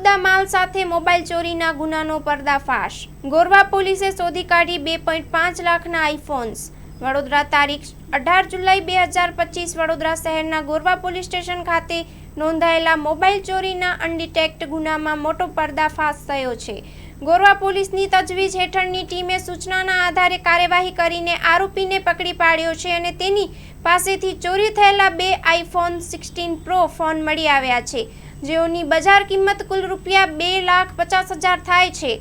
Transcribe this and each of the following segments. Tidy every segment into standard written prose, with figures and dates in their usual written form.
મુદ્દા માલ સાથે મોબાઈલ ચોરીના ગુનાનો પર્દાફાશ। ગોરવા પોલીસે શોધી કાઢી 2.5 લાખના આઈફોન્સ। વડોદરા તારીખ 18 જુલાઈ 2025 વડોદરા શહેરના ગોરવા પોલીસ સ્ટેશન ખાતે નોંધાયેલા મોબાઈલ ચોરીના અનડિટેક્ટ ગુનામાં મોટો પર્દાફાશ થયો છે। ગોરવા પોલીસની તજવીજ હેઠળની ટીમે સૂચનાના આધારે કાર્યવાહી કરીને આરોપીને પકડી પાડ્યો છે અને તેની પાસેથી ચોરી થયેલા 2 આઈફોન 16 પ્રો ફોન મળી આવ્યા છે, જેઓની બજાર કિંમત કુલ રૂપિયા 2,50,000 થાય છે।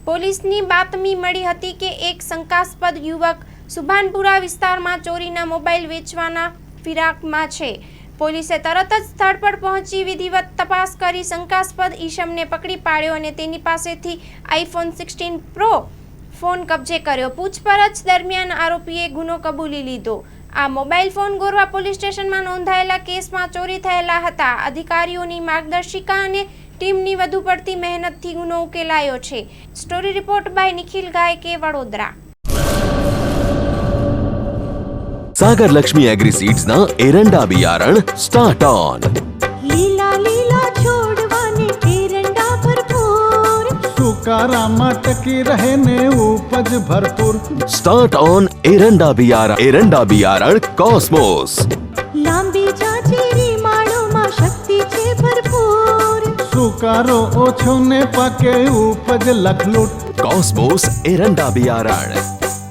પોલીસની બાતમી મળી હતી કે એક શંકાસ્પદ યુવક સુભાનપુરા વિસ્તારમાં ચોરીના મોબાઈલ વેચવાના ફિરાકમાં છે। પોલીસે તરત જ સ્થળ પર પહોંચી વિધિવત તપાસ કરી શંકાસ્પદ ઈસમને પકડી પાડ્યો અને તેની પાસેથી આઈફોન 16 પ્રો ફોન કબજે કર્યો। પૂછપરછ દરમિયાન આરોપીએ ગુનો કબૂલી લીધો। આ મોબાઈલ ફોન ગોરવા પોલીસ સ્ટેશનમાં નોંધાયેલા કેસમાં ચોરી થયેલા હતા। અધિકારીઓની માર્ગદર્શિકા અને ટીમની વધુ પડતી મહેનતથી ગુનો ઉકેલાયો છે। Story report by Nikhil Gayke, Vadodara. Sagar Lakshmi agri seeds ना एरंडा बियारण स्टार्ट ऑन। લીલા લીલા છોડવાને એરંડા ભરપૂર, સુકારામાં ટકી રહે ને ઉપજ ભરપૂર। स्टार्ट ऑन एरंडा बियारण कॉस्मोस। લાંબી જાચેરી માળોમાં શક્તિ છે ભરપૂર, સુકારો ઓછો ને પાકે ઉપજ લખલૂટ। कॉस्मोस एरंडा बियारण।